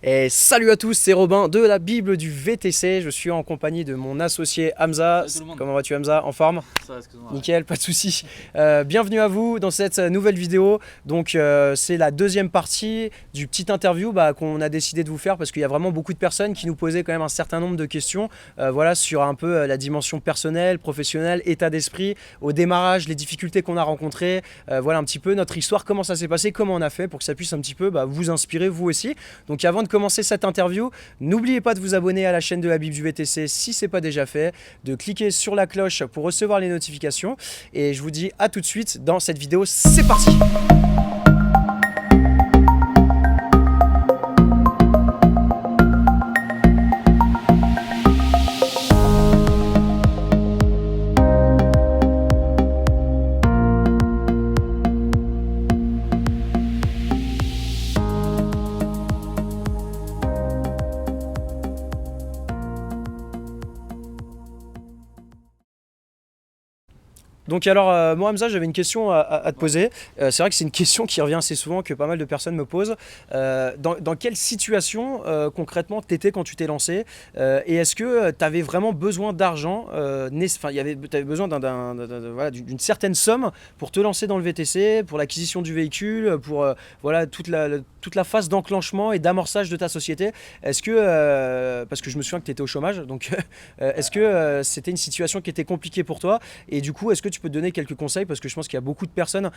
Et salut à tous, c'est Robin de la Bible du VTC. Je suis en compagnie de mon associé Hamza. Salut tout le monde. Comment vas-tu Hamza? En forme? Ça, excuse-moi. Nickel, pas de souci. Bienvenue à vous dans cette nouvelle vidéo. Donc c'est la deuxième partie du petit interview qu'on a décidé de vous faire parce qu'il y a vraiment beaucoup de personnes qui nous posaient quand même un certain nombre de questions voilà, sur un peu la dimension personnelle, professionnelle, état d'esprit, au démarrage, les difficultés qu'on a rencontrées, voilà un petit peu notre histoire, comment ça s'est passé, comment on a fait pour que ça puisse un petit peu vous inspirer vous aussi. Donc avant de commencer cette interview, n'oubliez pas de vous abonner à la chaîne de la Bible du VTC si ce n'est pas déjà fait, de cliquer sur la cloche pour recevoir les notifications et je vous dis à tout de suite dans cette vidéo, c'est parti! Donc alors, moi Hamza, j'avais une question à te poser. C'est vrai que c'est une question qui revient assez souvent, que pas mal de personnes me posent. Dans quelle situation concrètement t'étais quand tu t'es lancé et est-ce que tu avais vraiment besoin d'argent tu avais besoin d'une certaine somme pour te lancer dans le VTC, pour l'acquisition du véhicule, pour voilà, toute la phase d'enclenchement et d'amorçage de ta société. Est-ce que, parce que je me souviens que tu étais au chômage, donc est-ce que c'était une situation qui était compliquée pour toi? Et du coup, est-ce que tu peux te donner quelques conseils parce que je pense qu'il y a beaucoup de personnes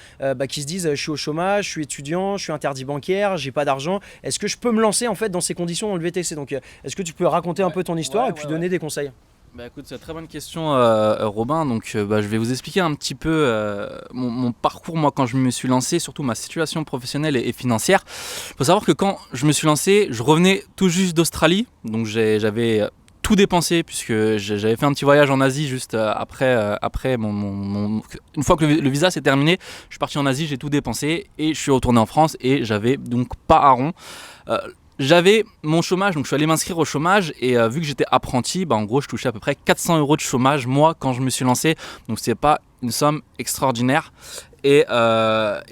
qui se disent je suis au chômage, je suis étudiant, je suis interdit bancaire, j'ai pas d'argent. Est-ce que je peux me lancer en fait dans ces conditions dans le VTC? Donc est-ce que tu peux raconter un peu ton histoire et puis donner des conseils? Bah écoute, c'est une très bonne question Robin, donc je vais vous expliquer un petit peu mon parcours moi quand je me suis lancé, surtout ma situation professionnelle et financière. Il faut savoir que quand je me suis lancé, je revenais tout juste d'Australie, donc j'avais tout dépensé puisque j'avais fait un petit voyage en Asie juste après une fois que le visa s'est terminé, je suis parti en Asie, j'ai tout dépensé et je suis retourné en France et j'avais donc pas à rond. J'avais mon chômage, donc je suis allé m'inscrire au chômage et vu que j'étais apprenti, en gros je touchais à peu près 400 € de chômage moi quand je me suis lancé, donc c'est pas une somme extraordinaire. Et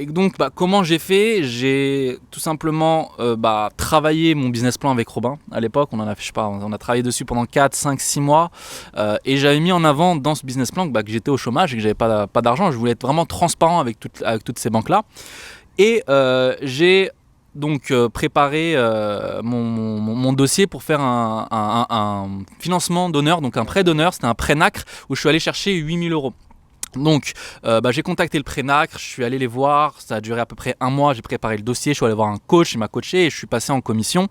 donc comment j'ai fait? J'ai tout simplement travaillé mon business plan avec Robin. À l'époque on a travaillé dessus pendant 4, 5, 6 mois et j'avais mis en avant dans ce business plan que j'étais au chômage et que j'avais pas d'argent. Je voulais être vraiment transparent avec toutes ces banques là et j'ai donc préparer mon dossier pour faire un financement d'honneur, donc un prêt d'honneur. C'était un prêt NACRE où je suis allé chercher 8 000 €. Donc j'ai contacté le prêt NACRE, je suis allé les voir, ça a duré à peu près un mois, j'ai préparé le dossier, je suis allé voir un coach, il m'a coaché et je suis passé en commission.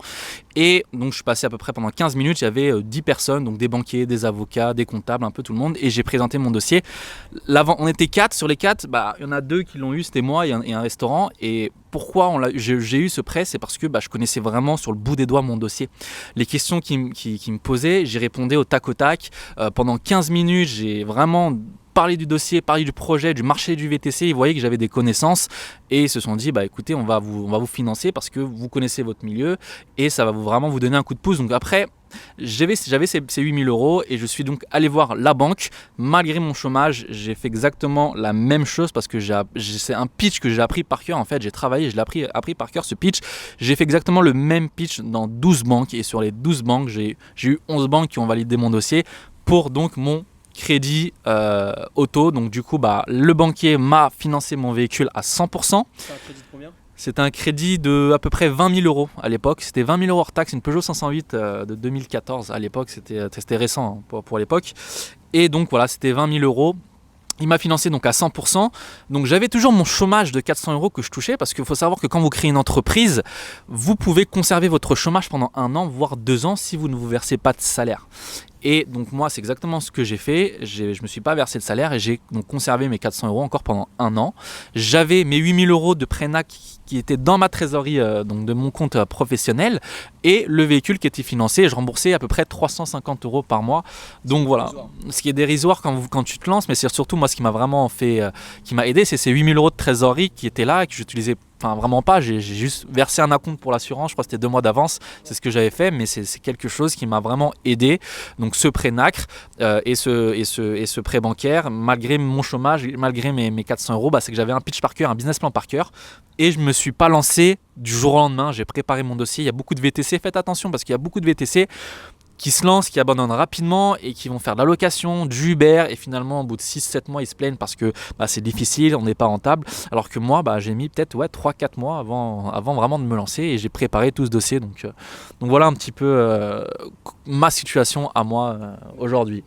Et donc je suis passé à peu près pendant 15 minutes, il y avait 10 personnes, donc des banquiers, des avocats, des comptables, un peu tout le monde, et j'ai présenté mon dossier. On était 4, sur les 4, il y en a 2 qui l'ont eu, c'était moi et un restaurant. Et pourquoi j'ai eu ce prêt? C'est parce que je connaissais vraiment sur le bout des doigts mon dossier. Les questions qui me posaient, j'y répondais au tac au tac. Pendant 15 minutes, j'ai vraiment parler du dossier, parler du projet, du marché du VTC. Ils voyaient que j'avais des connaissances et ils se sont dit écoutez, on va vous financer parce que vous connaissez votre milieu et ça va vraiment vous donner un coup de pouce. Donc après j'avais ces 8 000 € et je suis donc allé voir la banque. Malgré mon chômage, j'ai fait exactement la même chose parce que c'est un pitch que j'ai appris par cœur. En fait, j'ai travaillé, je l'ai appris par cœur ce pitch. J'ai fait exactement le même pitch dans 12 banques et sur les 12 banques, j'ai eu 11 banques qui ont validé mon dossier pour donc mon crédit auto. Donc du coup le banquier m'a financé mon véhicule à 100%. C'est un crédit de combien? C'était un crédit de à peu près 20 000 € à l'époque. C'était 20 000 € hors taxe, une Peugeot 508 de 2014 à l'époque. C'était récent pour l'époque. Et donc voilà, c'était 20 000 €. Il m'a financé donc à 100%. Donc j'avais toujours mon chômage de 400 € que je touchais parce qu'il faut savoir que quand vous créez une entreprise, vous pouvez conserver votre chômage pendant 1 an, voire 2 ans si vous ne vous versez pas de salaire. Et donc moi c'est exactement ce que j'ai fait, je me suis pas versé de salaire et j'ai donc conservé mes 400 € encore pendant 1 an. J'avais mes 8 000 € de prêt NAC qui étaient dans ma trésorerie donc de mon compte professionnel et le véhicule qui était financé, je remboursais à peu près 350 € par mois. Donc voilà, ce qui est dérisoire quand tu te lances, mais c'est surtout moi ce qui m'a vraiment fait, qui m'a aidé, c'est ces 8 000 € de trésorerie qui étaient là et que j'utilisais Enfin, vraiment pas, j'ai juste versé un acompte pour l'assurance, je crois que c'était 2 mois d'avance, c'est ce que j'avais fait, mais c'est quelque chose qui m'a vraiment aidé. Donc ce prêt NACRE et ce prêt bancaire, malgré mon chômage, malgré mes 400 euros, c'est que j'avais un pitch par cœur, un business plan par cœur, et je ne me suis pas lancé du jour au lendemain, j'ai préparé mon dossier. Il y a beaucoup de VTC, faites attention parce qu'il y a beaucoup de VTC qui se lancent, qui abandonnent rapidement et qui vont faire de la location, du Uber, et finalement au bout de 6-7 mois ils se plaignent parce que c'est difficile, on n'est pas rentable, alors que moi j'ai mis peut-être 3-4 mois avant vraiment de me lancer et j'ai préparé tout ce dossier, donc voilà un petit peu ma situation à moi aujourd'hui.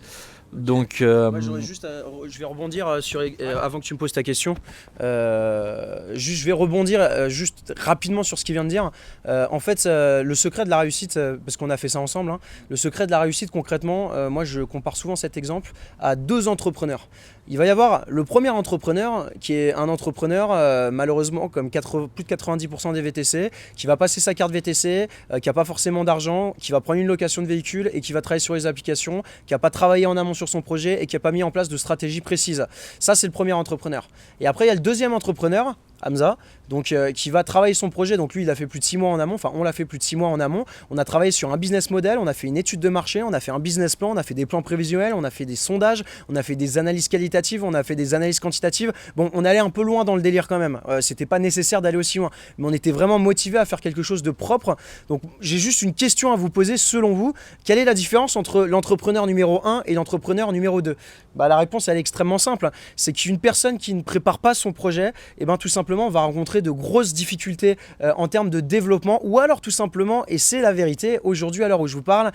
Donc, moi, je vais rebondir sur, avant que tu me poses ta question. Je vais rebondir juste rapidement sur ce qu'il vient de dire. En fait, le secret de la réussite, parce qu'on a fait ça ensemble, hein, le secret de la réussite concrètement, moi je compare souvent cet exemple à 2 entrepreneurs. Il va y avoir le premier entrepreneur qui est un entrepreneur malheureusement comme plus de 90% des VTC, qui va passer sa carte VTC, qui n'a pas forcément d'argent, qui va prendre une location de véhicule et qui va travailler sur les applications, qui n'a pas travaillé en amont sur son projet et qui n'a pas mis en place de stratégie précise. Ça, c'est le premier entrepreneur. Et après, il y a le deuxième entrepreneur, Hamza, donc qui va travailler son projet. Donc lui, il a fait plus de 6 mois en amont, enfin on l'a fait plus de 6 mois en amont. On a travaillé sur un business model, on a fait une étude de marché, on a fait un business plan, on a fait des plans prévisionnels, on a fait des sondages, on a fait des analyses qualitatives, on a fait des analyses quantitatives. Bon, on allait un peu loin dans le délire quand même, c'était pas nécessaire d'aller aussi loin, mais on était vraiment motivé à faire quelque chose de propre. Donc j'ai juste une question à vous poser, selon vous, quelle est la différence entre l'entrepreneur numéro 1 et l'entrepreneur numéro 2? La réponse elle est extrêmement simple, c'est qu'une personne qui ne prépare pas son projet, tout simplement va rencontrer de grosses difficultés en termes de développement, ou alors tout simplement, et c'est la vérité, aujourd'hui à l'heure où je vous parle,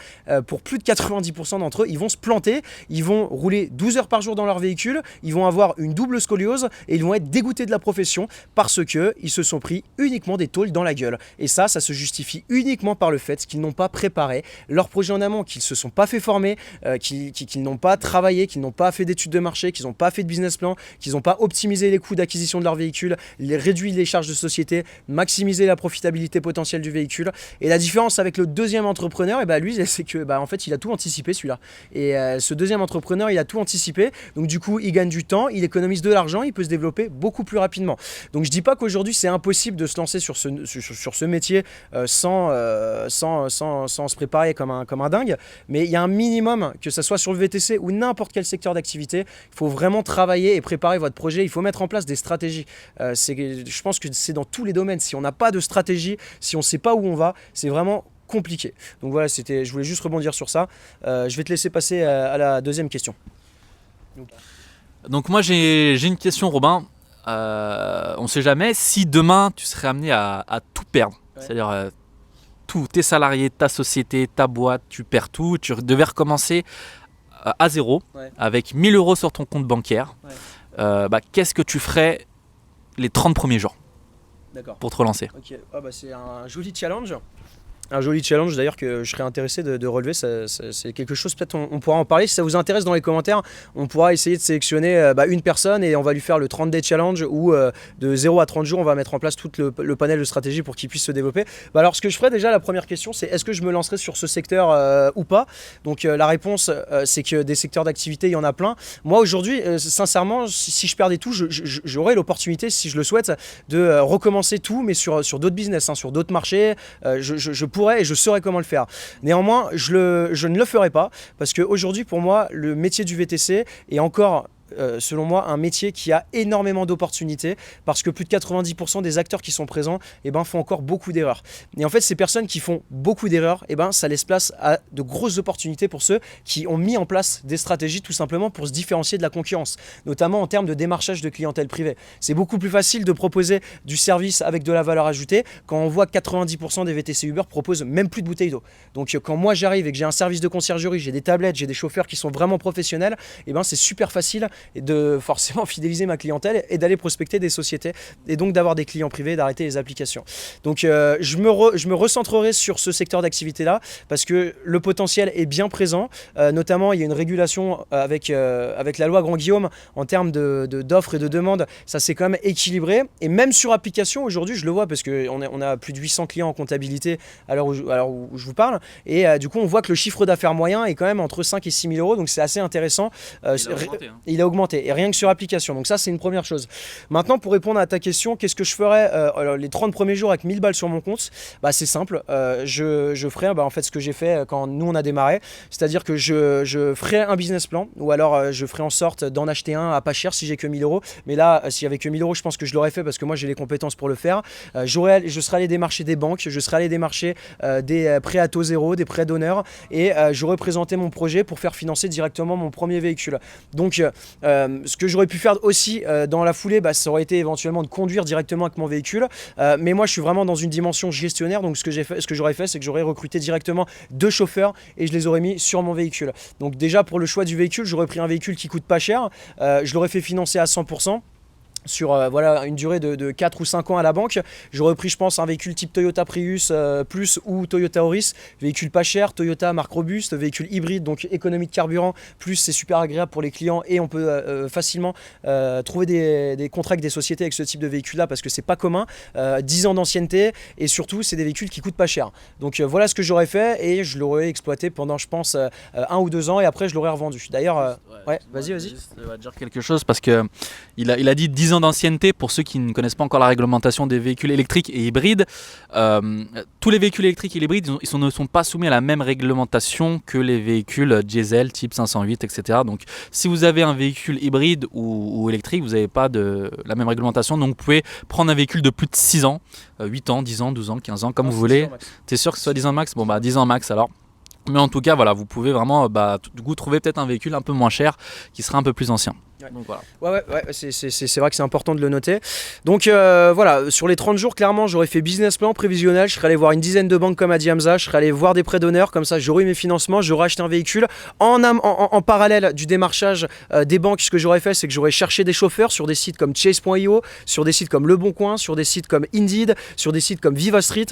pour plus de 90% d'entre eux, ils vont se planter, ils vont rouler 12 heures par jour dans leur véhicule, ils vont avoir une double scoliose et ils vont être dégoûtés de la profession parce qu'ils se sont pris uniquement des tôles dans la gueule. Et ça se justifie uniquement par le fait qu'ils n'ont pas préparé leur projet en amont, qu'ils ne se sont pas fait former, qu'ils n'ont pas travaillé, qu'ils n'ont pas fait d'études de marché, qu'ils n'ont pas fait de business plan, qu'ils n'ont pas optimisé les coûts d'acquisition de leur véhicule, réduit les charges de société, maximiser la profitabilité potentielle du véhicule. Et la différence avec le deuxième entrepreneur, lui, c'est que en fait, il a tout anticipé celui-là. Et ce deuxième entrepreneur, il a tout anticipé. Donc du coup, il gagne du temps, il économise de l'argent, il peut se développer beaucoup plus rapidement. Donc je dis pas qu'aujourd'hui c'est impossible de se lancer sur ce métier sans se préparer comme un dingue, mais il y a un minimum, que ce soit sur le VTC ou n'importe quel secteur d'activité, il faut vraiment travailler et préparer votre projet, il faut mettre en place des stratégies. Je pense que c'est dans tous les domaines, si on n'a pas de stratégie, si on ne sait pas où on va, c'est vraiment compliqué. Donc voilà, je voulais juste rebondir sur ça. Je vais te laisser passer à la deuxième question. Donc moi j'ai une question, Robin. On ne sait jamais si demain tu serais amené à tout perdre, ouais. C'est-à-dire tout, tes salariés, ta société, ta boîte, tu perds tout, tu devais recommencer à zéro, ouais. Avec 1000 € sur ton compte bancaire. Ouais. Qu'est-ce que tu ferais les 30 premiers jours pour te relancer? Okay. C'est un joli challenge. Un joli challenge d'ailleurs que je serais intéressé de relever, c'est quelque chose, peut-être on pourra en parler, si ça vous intéresse dans les commentaires, on pourra essayer de sélectionner une personne et on va lui faire le 30 day challenge où de 0 à 30 jours on va mettre en place tout le panel de stratégie pour qu'il puisse se développer. Alors ce que je ferais déjà, la première question c'est est-ce que je me lancerai sur ce secteur ou pas? Donc la réponse c'est que des secteurs d'activité il y en a plein. Moi aujourd'hui sincèrement si je perdais tout, j'aurais l'opportunité, si je le souhaite, de recommencer tout mais sur d'autres business, sur d'autres marchés. Je pourrais et je saurais comment le faire. Néanmoins, je ne le ferai pas parce qu'aujourd'hui, pour moi, le métier du VTC est encore selon moi un métier qui a énormément d'opportunités parce que plus de 90% des acteurs qui sont présents font encore beaucoup d'erreurs. Et en fait ces personnes qui font beaucoup d'erreurs, ça laisse place à de grosses opportunités pour ceux qui ont mis en place des stratégies tout simplement pour se différencier de la concurrence, notamment en termes de démarchage de clientèle privée. C'est beaucoup plus facile de proposer du service avec de la valeur ajoutée quand on voit que 90% des VTC Uber proposent même plus de bouteilles d'eau. Donc quand moi j'arrive et que j'ai un service de conciergerie, j'ai des tablettes, j'ai des chauffeurs qui sont vraiment professionnels, c'est super facile et de forcément fidéliser ma clientèle et d'aller prospecter des sociétés et donc d'avoir des clients privés, d'arrêter les applications. Donc je me recentrerai sur ce secteur d'activité là parce que le potentiel est bien présent, notamment il y a une régulation avec la loi Grand Guillaume en termes d'offres et de demandes, ça c'est quand même équilibré et même sur application aujourd'hui je le vois parce qu'on a plus de 800 clients en comptabilité à l'heure où je vous parle et du coup on voit que le chiffre d'affaires moyen est quand même entre 5 et 6 000 €, donc c'est assez intéressant. Il a augmenter, et rien que sur application. Donc ça, c'est une première chose. Maintenant, pour répondre à ta question, qu'est-ce que je ferais les 30 premiers jours avec 1000 balles sur mon compte? C'est simple, je ferais en fait ce que j'ai fait quand nous on a démarré, c'est-à-dire que je ferais un business plan, ou alors je ferais en sorte d'en acheter un à pas cher si j'ai que 1000 euros. Mais là, si j'avais que 1000 euros, je pense que je l'aurais fait parce que moi j'ai les compétences pour le faire. Je serais allé démarcher des banques, je serais allé démarcher des prêts à taux zéro, des prêts d'honneur, et j'aurais présenté mon projet pour faire financer directement mon premier véhicule. Donc ce que j'aurais pu faire aussi dans la foulée, ça aurait été éventuellement de conduire directement avec mon véhicule. Mais moi je suis vraiment dans une dimension gestionnaire, donc ce que j'aurais fait, c'est que j'aurais recruté directement 2 chauffeurs et je les aurais mis sur mon véhicule. Donc déjà pour le choix du véhicule, j'aurais pris un véhicule qui coûte pas cher, je l'aurais fait financer à 100%. Sur une durée de 4 ou 5 ans à la banque. J'aurais pris, je pense, un véhicule type Toyota Prius plus ou Toyota Auris, véhicule pas cher, Toyota marque robuste, véhicule hybride, donc économie de carburant, plus c'est super agréable pour les clients, et on peut facilement trouver des contrats avec des sociétés avec ce type de véhicule là parce que c'est pas commun, 10 ans d'ancienneté, et surtout c'est des véhicules qui coûtent pas cher. Donc voilà ce que j'aurais fait, et je l'aurais exploité pendant, je pense, 1 ou 2 ans, et après je l'aurais revendu. D'ailleurs, vas-y. Je vais dire quelque chose parce que il a dit 10 ans d'ancienneté. Pour ceux qui ne connaissent pas encore la réglementation des véhicules électriques et hybrides, tous les véhicules électriques et hybrides ne sont pas soumis à la même réglementation que les véhicules diesel type 508, etc. Donc si vous avez un véhicule hybride ou électrique, vous n'avez pas la même réglementation, donc vous pouvez prendre un véhicule de plus de 6 ans, 8 ans, 10 ans, 12 ans, 15 ans, comme vous voulez. T'es sûr que ce soit 10 ans max? Bon 10 ans max alors. Mais en tout cas, voilà, vous pouvez vraiment du coup trouver peut-être un véhicule un peu moins cher qui sera un peu plus ancien. Donc, voilà. Ouais, c'est vrai que c'est important de le noter. Donc voilà, sur les 30 jours, clairement, j'aurais fait business plan prévisionnel, je serais allé voir une dizaine de banques comme a dit Hamza, je serais allé voir des prêts d'honneur, comme ça j'aurais eu mes financements, j'aurais acheté un véhicule. En parallèle du démarchage des banques, ce que j'aurais fait, c'est que j'aurais cherché des chauffeurs sur des sites comme Chase.io, sur des sites comme Le Bon Coin, sur des sites comme Indeed, sur des sites comme Viva Street.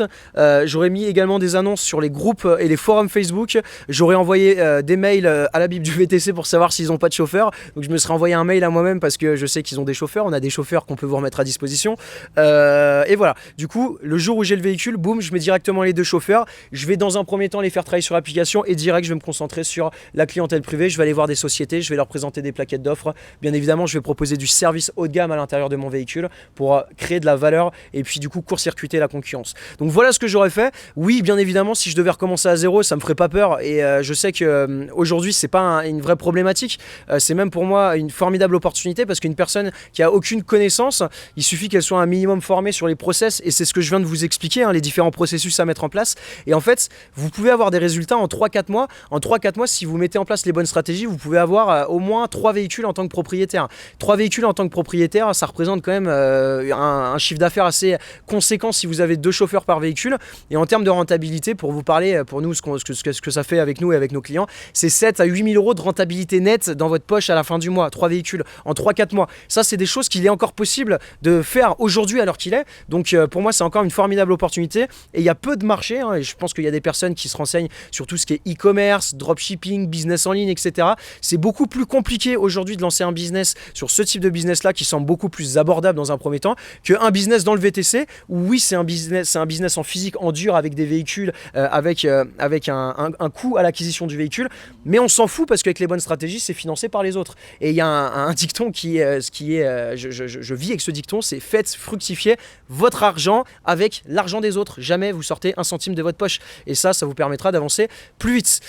J'aurais mis également des annonces sur les groupes et les forums Facebook. J'aurais envoyé des mails à la Bible du VTC pour savoir s'ils n'ont pas de chauffeur. Donc je me serais envoyé un mail à moi-même parce que je sais qu'ils ont des chauffeurs. On a des chauffeurs qu'on peut vous remettre à disposition. Et voilà. Du coup, le jour où j'ai le véhicule, boum, je mets directement les 2 chauffeurs. Je vais dans un premier temps les faire travailler sur l'application, et direct, je vais me concentrer sur la clientèle privée. Je vais aller voir des sociétés, je vais leur présenter des plaquettes d'offres. Bien évidemment, je vais proposer du service haut de gamme à l'intérieur de mon véhicule pour créer de la valeur et puis du coup court-circuiter la concurrence. Donc voilà ce que j'aurais fait. Oui, bien évidemment, si je devais recommencer à zéro, ça me ferait pas peur, et je sais que aujourd'hui c'est pas une vraie problématique. C'est même pour moi une formidable opportunité parce qu'une personne qui a aucune connaissance, il suffit qu'elle soit un minimum formée sur les process, et c'est ce que je viens de vous expliquer, les différents processus à mettre en place, et en fait vous pouvez avoir des résultats en 3-4 mois. En 3-4 mois, si vous mettez en place les bonnes stratégies, vous pouvez avoir au moins 3 véhicules en tant que propriétaire. 3 véhicules en tant que propriétaire, ça représente quand même un chiffre d'affaires assez conséquent si vous avez 2 chauffeurs par véhicule. Et en termes de rentabilité, pour vous parler, pour nous, ce que ça fait avec nous et avec nos clients, c'est 7 à 8 000 euros de rentabilité nette dans votre poche à la fin du mois. 3 véhicules en 3-4 mois. Ça, c'est des choses qu'il est encore possible de faire aujourd'hui à l'heure qu'il est. Donc pour moi, c'est encore une formidable opportunité, et il y a peu de marchés, et je pense qu'il y a des personnes qui se renseignent sur tout ce qui est e-commerce, dropshipping, business en ligne, etc. C'est beaucoup plus compliqué aujourd'hui de lancer un business sur ce type de business là, qui semble beaucoup plus abordable dans un premier temps, qu'un business dans le VTC, où oui, c'est un business en physique, en dur, avec des véhicules, avec un coût à l'acquisition du véhicule, mais on s'en fout parce qu'avec les bonnes stratégies, c'est financé par les autres. Et il y a un dicton je vis avec ce dicton, c'est: faites fructifier votre argent avec l'argent des autres. Jamais vous sortez un centime de votre poche, et ça vous permettra d'avancer plus vite.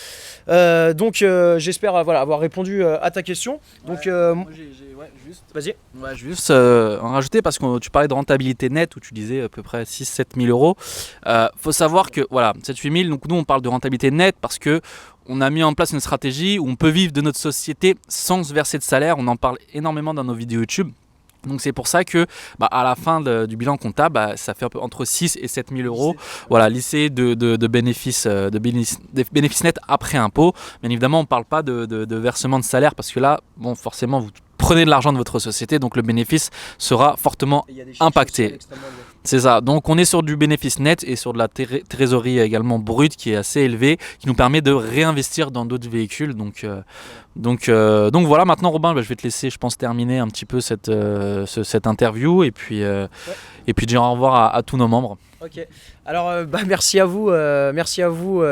Donc j'espère avoir répondu à ta question. Donc juste vas-y. Juste en rajouter, parce que tu parlais de rentabilité nette où tu disais à peu près 6-7 000 euros. Faut savoir que voilà, 7-8 000, donc nous on parle de rentabilité nette parce que on a mis en place une stratégie où on peut vivre de notre société sans se verser de salaire. On en parle énormément dans nos vidéos YouTube. Donc c'est pour ça que à la fin du bilan comptable, ça fait un peu entre 6 et 7 000 euros. Voilà, lycée de bénéfices nets après impôt. Bien évidemment, on ne parle pas de versement de salaire parce que là, bon, forcément, vous prenez de l'argent de votre société, donc le bénéfice sera fortement impacté. C'est ça, donc on est sur du bénéfice net et sur de la trésorerie également brute qui est assez élevée, qui nous permet de réinvestir dans d'autres véhicules. Donc voilà, maintenant Robin, je vais te laisser, je pense, terminer un petit peu cette interview et puis dire au revoir à tous nos membres. Ok, alors merci à vous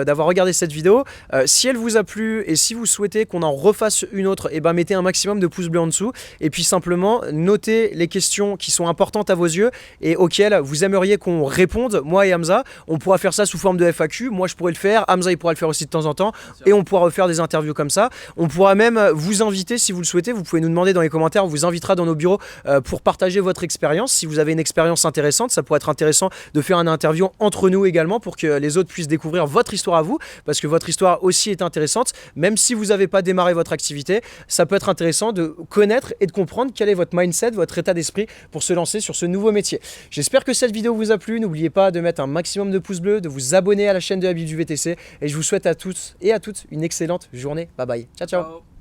d'avoir regardé cette vidéo. Si elle vous a plu et si vous souhaitez qu'on en refasse une autre, et mettez un maximum de pouces bleus en dessous et puis simplement notez les questions qui sont importantes à vos yeux et auxquelles vous aimeriez qu'on réponde, moi et Hamza. On pourra faire ça sous forme de FAQ, moi je pourrais le faire, Hamza il pourra le faire aussi de temps en temps et on pourra refaire des interviews comme ça. On pourra même vous inviter si vous le souhaitez, vous pouvez nous demander dans les commentaires, on vous invitera dans nos bureaux pour partager votre expérience. Si vous avez une expérience intéressante, ça pourrait être intéressant de faire une interview entre nous également pour que les autres puissent découvrir votre histoire à vous, parce que votre histoire aussi est intéressante. Même si vous n'avez pas démarré votre activité, ça peut être intéressant de connaître et de comprendre quel est votre mindset, votre état d'esprit pour se lancer sur ce nouveau métier. J'espère que cette vidéo vous a plu. N'oubliez pas de mettre un maximum de pouces bleus, de vous abonner à la chaîne de Habib du VTC et je vous souhaite à tous et à toutes une excellente journée. Bye bye. Ciao ciao.